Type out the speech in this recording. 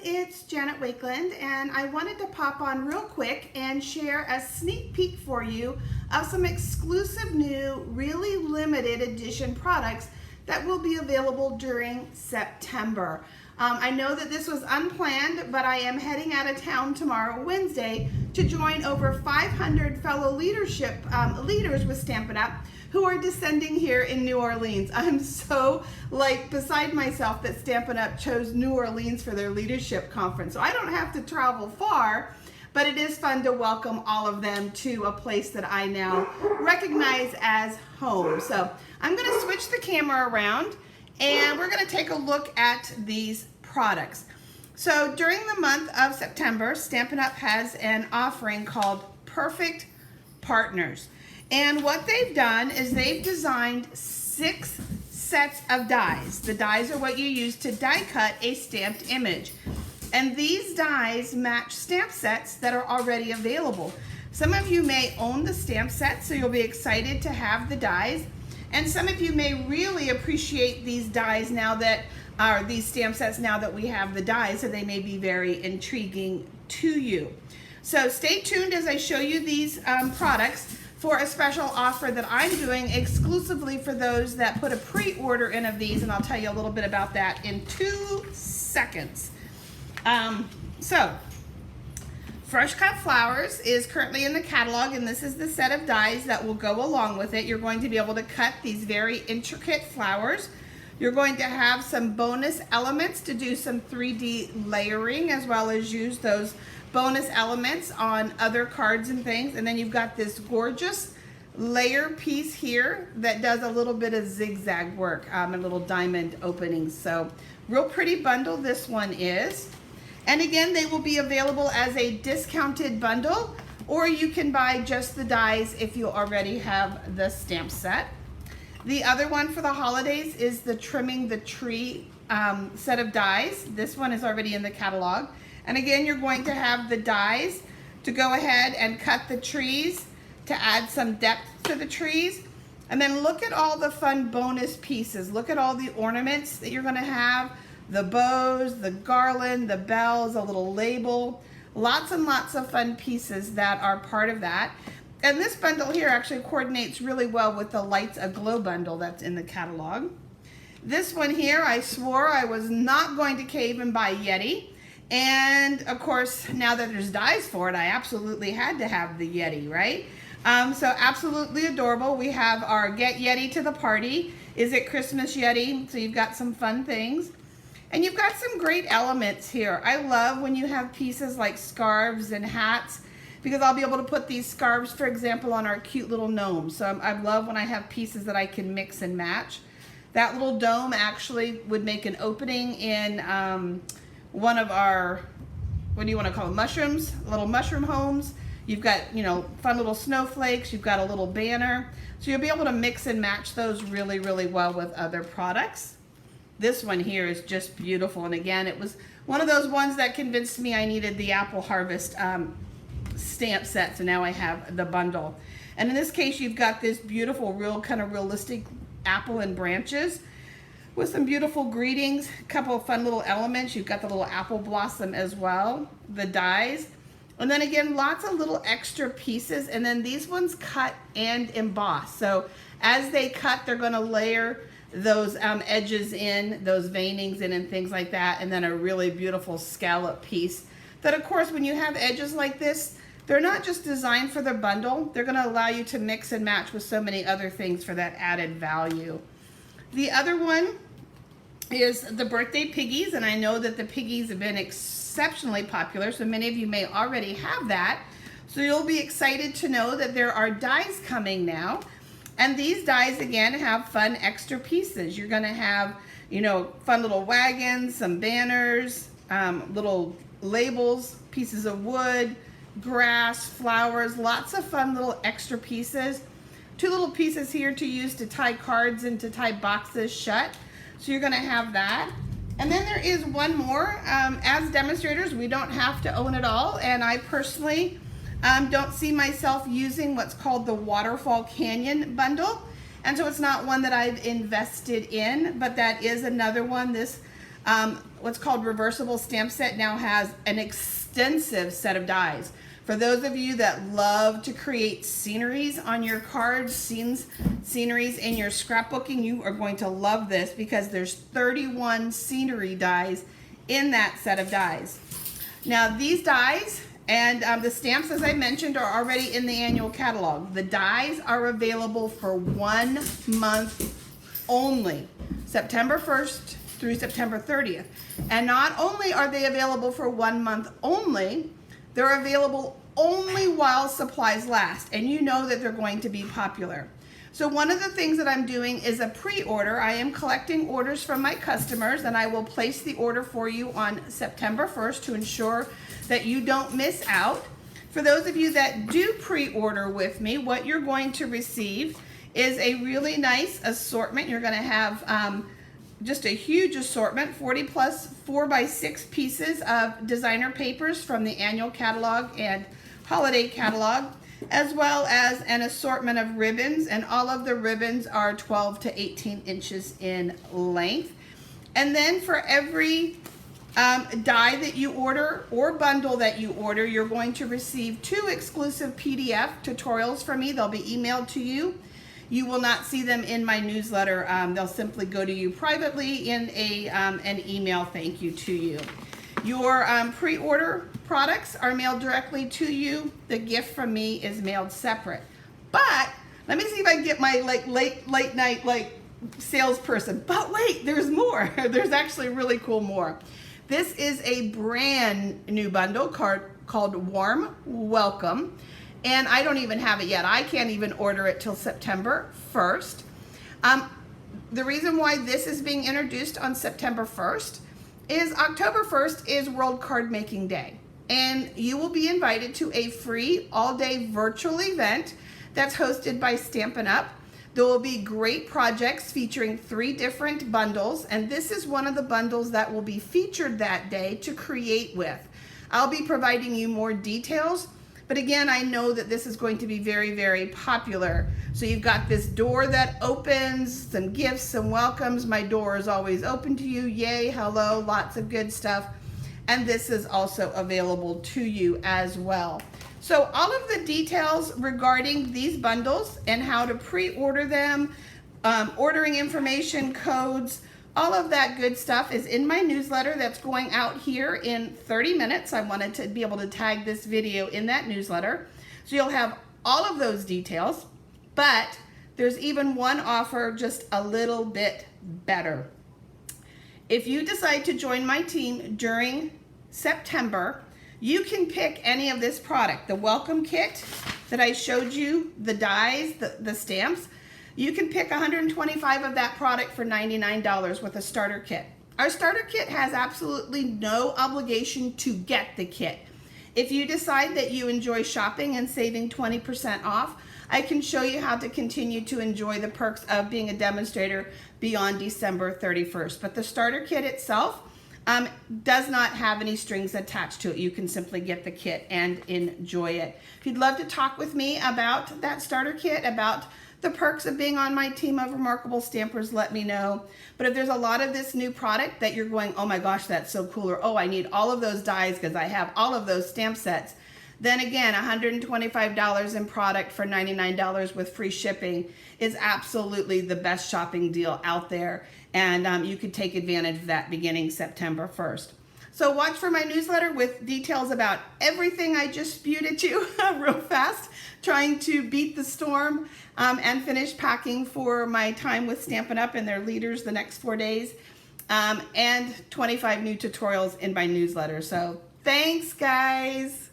it's Janet Wakeland, and I wanted to pop on real quick and share a sneak peek for you of some exclusive new, really limited edition products that will be available during September. I know that this was unplanned, but I am heading out of town tomorrow, Wednesday, to join over 500 fellow leaders with Stampin UP who are descending here in New Orleans. I'm so beside myself that Stampin UP chose New Orleans for their leadership conference. So I don't have to travel far, but it is fun to welcome all of them to a place that I now recognize as home. So I'm gonna switch the camera around and we're gonna take a look at these products. So during the month of September, Stampin UP has an offering called Perfect Partners. And what they've done is they've designed 6 sets of dies. The dies are what you use to die cut a stamped image. And these dies match stamp sets that are already available. Some of you may own the stamp set, so you'll be excited to have the dies. And some of you may really appreciate these dies now that, or these stamp sets now that we have the dies, so they may be very intriguing to you. So stay tuned as I show you these products for a special offer that I'm doing exclusively for those that put a pre-order in of these, and I'll tell you a little bit about that in 2 seconds. So, Fresh Cut Flowers is currently in the catalog, and this is the set of dies that will go along with it. You're going to be able to cut these very intricate flowers. You're going to have some bonus elements to do some 3D layering, as well as use those bonus elements on other cards and things. And then you've got this gorgeous layer piece here that does a little bit of zigzag work and little diamond openings. So real pretty bundle this one is. And again, they will be available as a discounted bundle, or you can buy just the dies if you already have the stamp set. The other one for the holidays is the Trimming the Tree set of dies. This one is already in the catalog. And again, you're going to have the dies to go ahead and cut the trees to add some depth to the trees. And then look at all the fun bonus pieces. Look at all the ornaments that you're gonna have, the bows, the garland, the bells, a little label, lots and lots of fun pieces that are part of that. And this bundle here actually coordinates really well with the Lights Aglow bundle that's in the catalog. This one here, I swore I was not going to cave and buy Yeti. And of course, now that there's dies for it, I absolutely had to have the Yeti, right? So absolutely adorable. We have our Get Yeti to the Party. Is it Christmas Yeti? So you've got some fun things. And you've got some great elements here. I love when you have pieces like scarves and hats, because I'll be able to put these scarves, for example, on our cute little gnomes. So I love when I have pieces that I can mix and match. That little dome actually would make an opening in one of our, what do you want to call them, mushrooms, little mushroom homes. You've got, you know, fun little snowflakes. You've got a little banner. So you'll be able to mix and match those really, really well with other products. This one here is just beautiful. And again, it was one of those ones that convinced me I needed the Apple Harvest stamp set. So now I have the bundle. And in this case, you've got this beautiful, real kind of realistic apple and branches with some beautiful greetings, a couple of fun little elements. You've got the little apple blossom as well, the dies. And then again, lots of little extra pieces. And then these ones cut and emboss. So as they cut, they're gonna layer those edges in, those veinings in and things like that. And then a really beautiful scallop piece that, of course, when you have edges like this, they're not just designed for the bundle. They're gonna allow you to mix and match with so many other things for that added value. The other one is the Birthday Piggies, and I know that the piggies have been exceptionally popular, so many of you may already have that. So you'll be excited to know that there are dies coming now. And these dies, again, have fun extra pieces. You're gonna have, you know, fun little wagons, some banners, little labels, pieces of wood, grass, flowers, lots of fun little extra pieces. 2 little pieces here to use to tie cards and to tie boxes shut. So you're gonna have that. And then there is one more. As demonstrators, we don't have to own it all. And I personally don't see myself using what's called the Waterfall Canyon bundle. And so it's not one that I've invested in, but that is another one. This what's called reversible stamp set now has an extensive set of dies. For those of you that love to create sceneries on your cards, sceneries in your scrapbooking, you are going to love this because there's 31 scenery dies in that set of dies. Now these dies and the stamps, as I mentioned, are already in the annual catalog. The dies are available for 1 month only, September 1st through September 30th. And not only are they available for 1 month only, they're available only while supplies last, and you know that they're going to be popular. So one of the things that I'm doing is a pre-order. I am collecting orders from my customers, and I will place the order for you on September 1st to ensure that you don't miss out. For those of you that do pre-order with me, what you're going to receive is a really nice assortment. You're going to have just a huge assortment, 40 plus 4x6 pieces of designer papers from the annual catalog and holiday catalog, as well as an assortment of ribbons, and all of the ribbons are 12 to 18 inches in length. And then for every die that you order or bundle that you order, you're going to receive 2 exclusive PDF tutorials from me. They'll be emailed to you. You will not see them in my newsletter. They'll simply go to you privately in an email thank you to you. Your pre-order products are mailed directly to you. The gift from me is mailed separate. But let me see if I can get my late night salesperson. But wait, there's more. There's actually really cool more. This is a brand new bundle called Warm Welcome. And I don't even have it yet. I can't even order it till September 1st. The reason why this is being introduced on September 1st is October 1st is World Card Making Day. And you will be invited to a free all-day virtual event that's hosted by Stampin' UP. There will be great projects featuring 3 different bundles, and this is one of the bundles that will be featured that day to create with. I'll be providing you more details. But again, I know that this is going to be very, very popular. So you've got this door that opens, some gifts, some welcomes. My door is always open to you. Yay, hello, lots of good stuff. And this is also available to you as well. So all of the details regarding these bundles and how to pre-order them, ordering information, codes, all of that good stuff is in my newsletter that's going out here in 30 minutes. I wanted to be able to tag this video in that newsletter. So you'll have all of those details, but there's even one offer just a little bit better. If you decide to join my team during September, you can pick any of this product. The welcome kit that I showed you, the dies, the stamps. You can pick 125 of that product for $99 with a starter kit. Our starter kit has absolutely no obligation to get the kit. If you decide that you enjoy shopping and saving 20% off, I can show you how to continue to enjoy the perks of being a demonstrator beyond December 31st. But the starter kit itself does not have any strings attached to it. You can simply get the kit and enjoy it. If you'd love to talk with me about that starter kit, about the perks of being on my team of remarkable stampers, let me know. But if there's a lot of this new product that you're going, oh my gosh, that's so cool, or oh, I need all of those dies because I have all of those stamp sets, then again, $125 in product for $99 with free shipping is absolutely the best shopping deal out there. And you could take advantage of that beginning September 1st. So watch for my newsletter with details about everything I just spewed at you real fast, trying to beat the storm and finish packing for my time with Stampin' Up! And their leaders the next 4 days, and 25 new tutorials in my newsletter. So thanks, guys.